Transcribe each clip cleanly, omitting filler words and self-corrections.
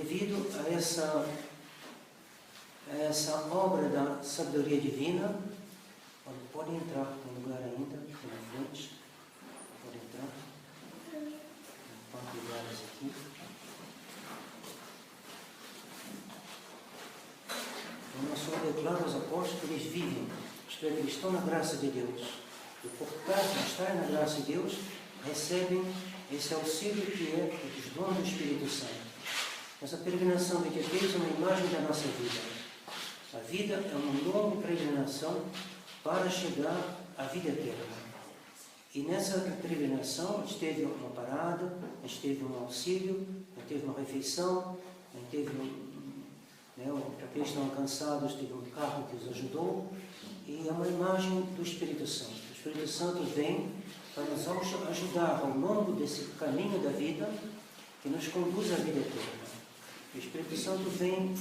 devido a essa obra da sabedoria divina. Podem entrar no lugar ainda, aqui na frente. Podem entrar. Tem 4 lugares aqui. O nosso Senhor declara aos apóstolos que eles vivem, isto é, que eles estão na graça de Deus. E por causa de estarem na graça de Deus, recebem esse auxílio que é os dons do Espírito Santo. Essa peregrinação de Deus é uma imagem da nossa vida. A vida é uma longa peregrinação para chegar à vida eterna. E nessa peregrinação, a gente teve uma parada, a gente teve um auxílio, a gente teve uma refeição, a gente teve para aqueles que estão cansados, teve um carro que os ajudou, e é uma imagem do Espírito Santo. O Espírito Santo vem para nos ajudar ao longo desse caminho da vida, que nos conduz à vida eterna. O Espírito Santo vem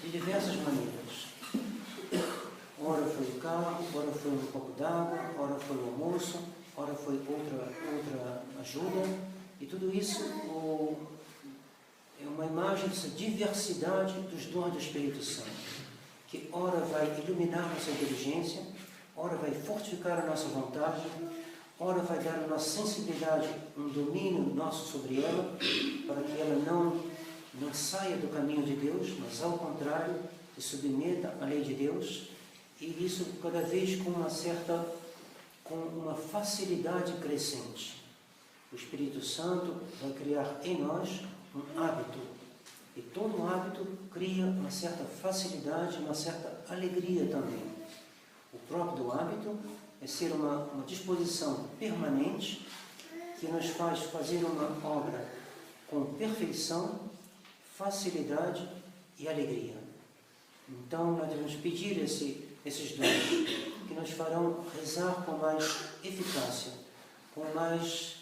de diversas maneiras. Ora foi o carro, ora foi um copo d'água, ora foi o almoço, ora foi outra ajuda, e tudo isso é uma imagem dessa diversidade dos dons do Espírito Santo, que ora vai iluminar nossa inteligência, ora vai fortificar a nossa vontade, ora vai dar a nossa sensibilidade um domínio nosso sobre ela, para que ela não saia do caminho de Deus, mas ao contrário, se submeta à lei de Deus, e isso cada vez com uma facilidade crescente. O Espírito Santo vai criar em nós um hábito, e todo hábito cria uma certa facilidade, uma certa alegria também. O próprio do hábito é ser uma disposição permanente que nos faz fazer uma obra com perfeição, facilidade e alegria. Então, nós devemos pedir esses dons que nos farão rezar com mais eficácia, com mais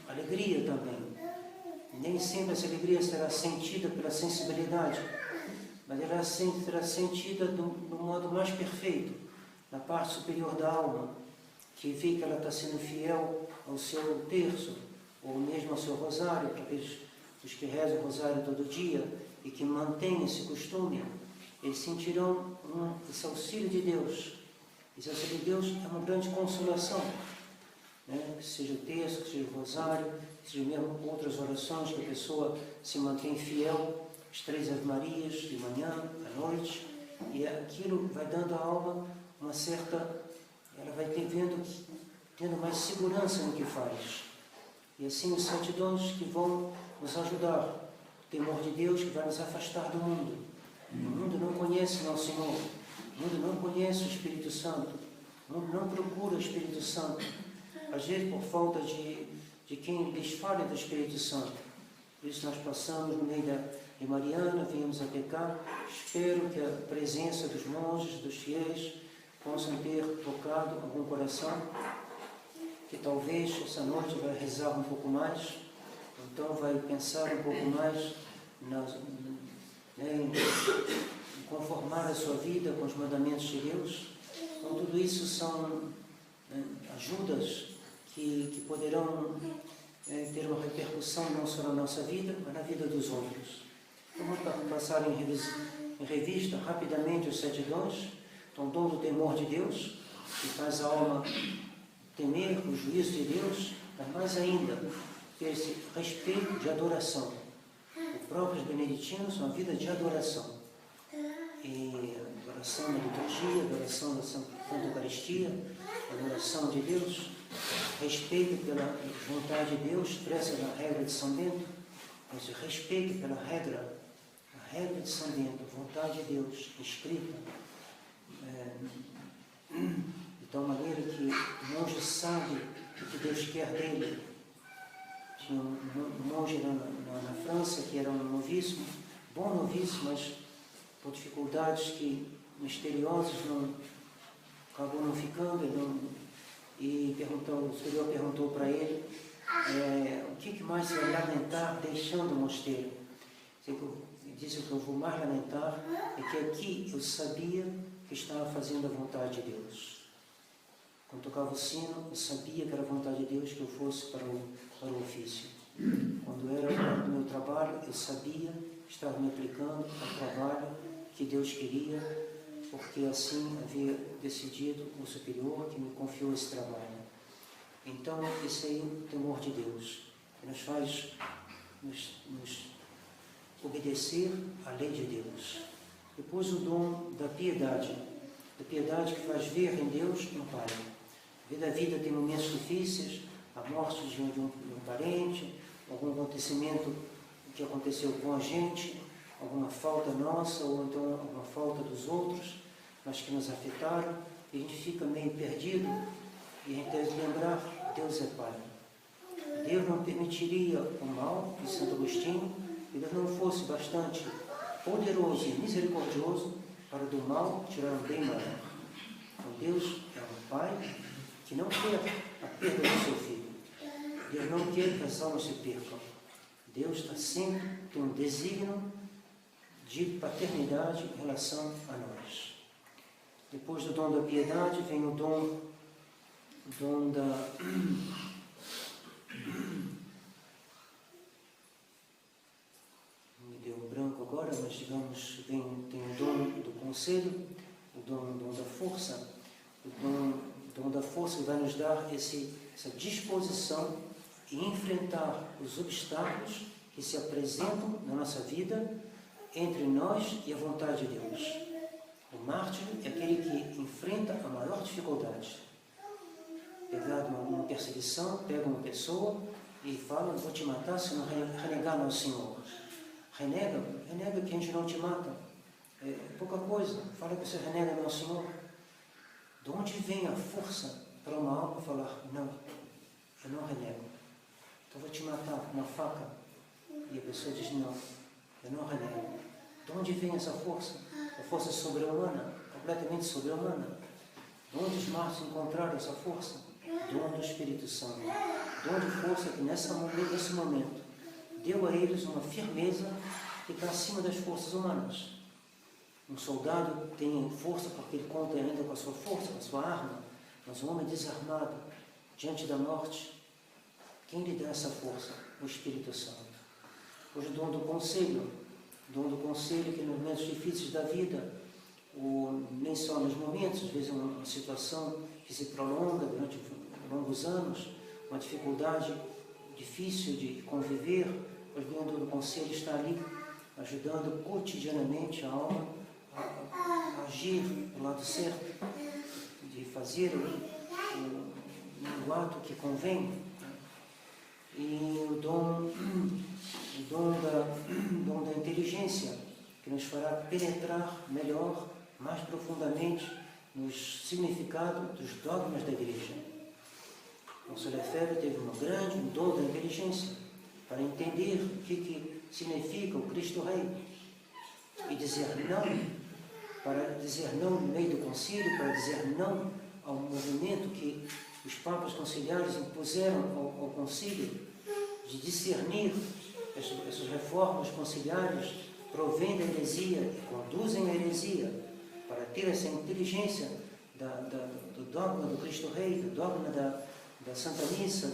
alegria também. Nem sempre essa alegria será sentida pela sensibilidade, mas ela será sentida do modo mais perfeito, na parte superior da alma, que vê que ela está sendo fiel ao seu terço, ou mesmo ao seu rosário, para os que rezam o rosário todo dia e que mantêm esse costume, eles sentirão esse auxílio de Deus. Esse auxílio de Deus é uma grande consolação, né? Que seja o terço, que seja o rosário, que seja mesmo outras orações, que a pessoa se mantém fiel, as 3 Ave Marias, de manhã, à noite, e aquilo vai dando à alma uma certa, ela vai tendo mais segurança no que faz. E assim os 7 dons que vão nos ajudar. O temor de Deus que vai nos afastar do mundo. O mundo não conhece nosso Senhor. O mundo não conhece o Espírito Santo. O mundo não procura o Espírito Santo. Às vezes por falta de quem lhes fale do Espírito Santo. Por isso nós passamos no meio de Mariana, viemos até cá. Espero que a presença dos monges, dos fiéis, possam ter tocado algum coração, que talvez essa noite vai rezar um pouco mais, então vai pensar um pouco mais em conformar a sua vida com os mandamentos de Deus. Então tudo isso são ajudas que poderão ter uma repercussão não só na nossa vida, mas na vida dos outros. Então vamos passar em revista rapidamente os 7 dons. Então, o dom do temor de Deus, que faz a alma temer o juízo de Deus, mas mais ainda, ter esse respeito de adoração. Os próprios beneditinos são a vida de adoração. E adoração na liturgia, adoração na Santa Eucaristia, adoração de Deus, respeito pela vontade de Deus, expressa na regra de São Bento, esse respeito pela regra, a regra de São Bento, vontade de Deus, escrita, de tal maneira que o monge sabe o que Deus quer dele. Tinha um monge na França que era um noviço, bom noviço, mas por dificuldades misteriosas acabou não ficando, e o superior perguntou para ele o que mais se vai lamentar deixando o mosteiro. Ele disse que eu vou mais lamentar é que aqui eu sabia que estava fazendo a vontade de Deus. Quando tocava o sino, eu sabia que era a vontade de Deus que eu fosse para o ofício. Quando era a hora do meu meu trabalho, eu sabia, estava me aplicando ao trabalho que Deus queria, porque assim havia decidido o superior que me confiou esse trabalho. Então, esse aí é o temor de Deus, que nos faz nos obedecer à lei de Deus. Depois o dom da piedade que faz ver em Deus um Pai. A vida tem momentos difíceis, a morte de um parente, algum acontecimento que aconteceu com a gente, alguma falta nossa ou então alguma falta dos outros, mas que nos afetaram, e a gente fica meio perdido, e a gente deve lembrar, Deus é Pai. Deus não permitiria o mal, de Santo Agostinho, se Deus não fosse bastante poderoso e misericordioso para do mal tirar um bem maior. Então Deus é um Pai que não quer a perda do seu filho. Deus não quer que as almas se percam. Deus está sempre, tem um desígnio de paternidade em relação a nós. Depois do dom da piedade vem o dom da... Me deu um branco agora, mas digamos, tem o dom do conselho, o dom da força, o dom da força que vai nos dar essa disposição e enfrentar os obstáculos que se apresentam na nossa vida entre nós e a vontade de Deus. O mártir é aquele que enfrenta a maior dificuldade. Pegado numa perseguição, pega uma pessoa e fala, vou te matar se não renegar meu Senhor. Renega que a gente não te mata. É pouca coisa. Fala que você renega meu Senhor. De onde vem a força para uma alma falar, não, eu não renego. Então vou te matar com uma faca. E a pessoa diz, não, eu não renego. De onde vem essa força? A força sobre-humana, completamente sobre-humana. De onde os mártires encontraram essa força? Dom do Espírito Santo. Dom de força que nesse momento deu a eles uma firmeza que está acima das forças humanas. Um soldado tem força porque ele conta ainda com a sua força, com a sua arma, mas um homem desarmado, diante da morte, quem lhe dá essa força? O Espírito Santo. Hoje o dom do conselho que nos momentos difíceis da vida, nem só nos momentos, às vezes uma situação que se prolonga durante longos anos, uma dificuldade difícil de conviver, hoje o dom do conselho está ali, ajudando cotidianamente a alma a agir do lado certo, de fazer o ato que convém. E o dom da inteligência, que nos fará penetrar melhor, mais profundamente, nos significados dos dogmas da Igreja. Nosso Lefebvre teve um dom da inteligência, para entender o que significa o Cristo Rei, e dizer não, para dizer não no meio do concílio, para dizer não ao movimento que os papas conciliares impuseram ao concílio, de discernir essas reformas conciliares, provém da heresia e conduzem à heresia, para ter essa inteligência do dogma do Cristo Rei, do dogma da Santa Missa,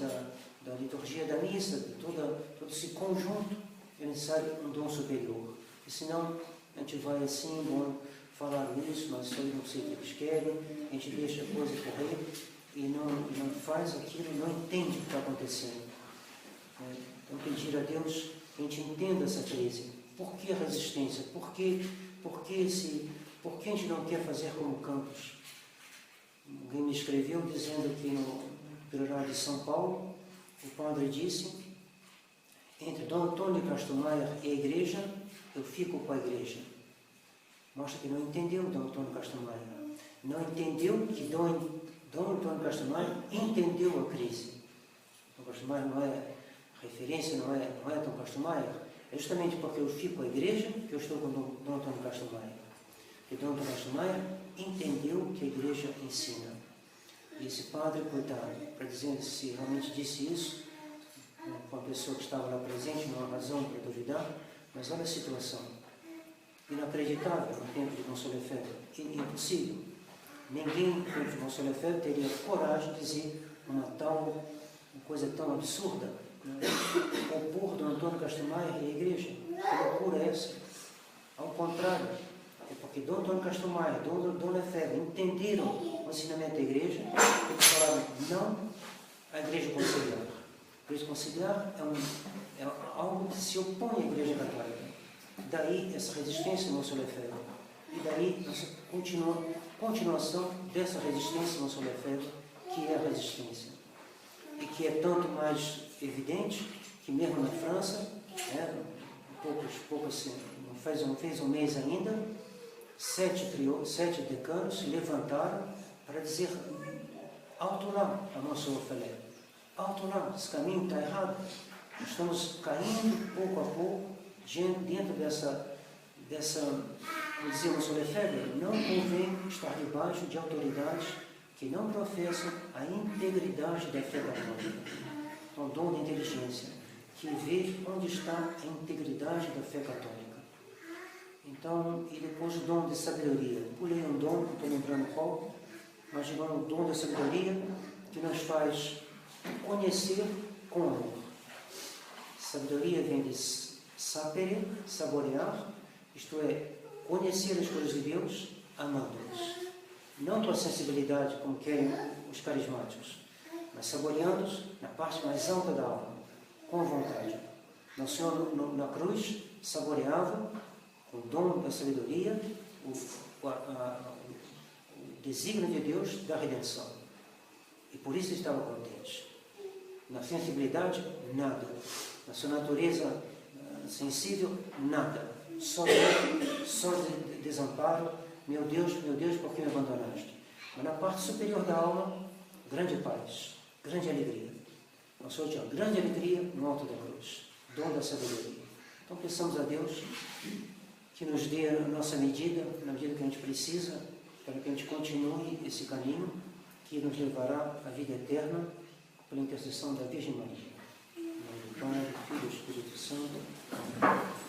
da liturgia da missa, de todo esse conjunto, é necessário um dom superior. E senão a gente vai assim, bom, falar isso, mas isso aí não sei o que eles querem, a gente deixa a coisa correr e não faz aquilo, não entende o que está acontecendo. Então pedir a Deus que a gente entenda essa crise. Por que a resistência? Por que a gente não quer fazer como Campos? Alguém me escreveu dizendo que no Priorado de São Paulo, o padre disse, entre Dom Antônio Castelmayer e a igreja, eu fico com a igreja. Mostra que não entendeu Dom Antônio Castelmayer. Não entendeu que Dom Antônio Castelmayer entendeu a crise. Dom Castelmayer não é referência, não é Dom Castelmayer. É justamente porque eu fico com a igreja que eu estou com Dom Antônio Castelmayer. Porque Dom Antônio Castelmayer entendeu o que a igreja ensina. E esse padre, coitado, para dizer se realmente disse isso, com a pessoa que estava lá presente, não há razão para duvidar, mas olha a situação. Inacreditável no tempo de Dom Lefebvre, impossível. Ninguém no tempo de Dom Lefebvre teria coragem de dizer uma coisa tão absurda. opor Dom Antônio Castro Maier e a igreja. Que loucura é essa? Ao contrário, é porque Dom Antônio Castro Maier, Dom Lefebvre entenderam o ensinamento da igreja, eles falaram não à igreja conciliar. A igreja conciliar é algo que se opõe à igreja católica. Daí essa resistência no Sr. Lefebvre. E daí essa continuação dessa resistência no Sr. Lefebvre, que é a resistência. E que é tanto mais evidente que mesmo na França, não fez um mês ainda, 7 decanos se levantaram para dizer alto lá a nosso Lefebvre. Alto lá, esse caminho está errado. Nós estamos caindo pouco a pouco dentro dessa vou dizer, o Sr. Lefebvre, não convém estar debaixo de autoridades que não professam a integridade da fé católica. Um dom de inteligência, que vê onde está a integridade da fé católica. Então, e depois o dom de sabedoria. Pulei um dom, não estou lembrando qual, mas o dom da sabedoria que nos faz conhecer com amor. Sabedoria vem de sapere, saborear, isto é, conhecer as coisas de Deus, amando-os. Não com a sensibilidade como querem os carismáticos, mas saboreando-os na parte mais alta da alma, com vontade. O Senhor na cruz saboreava o dom da sabedoria, o desígnio de Deus da redenção. E por isso estava contente. Na sensibilidade, nada. Na sua natureza sensível, nada. Só de desamparo. Meu Deus, por que me abandonaste? Mas na parte superior da alma, grande paz, grande alegria. Nós somos de uma grande alegria no alto da cruz, dom da sabedoria. Então peçamos a Deus que nos dê a nossa medida, na medida que a gente precisa, para que a gente continue esse caminho que nos levará à vida eterna pela intercessão da Virgem Maria. Em nome do Pai, do Filho e do Espírito Santo. Amém.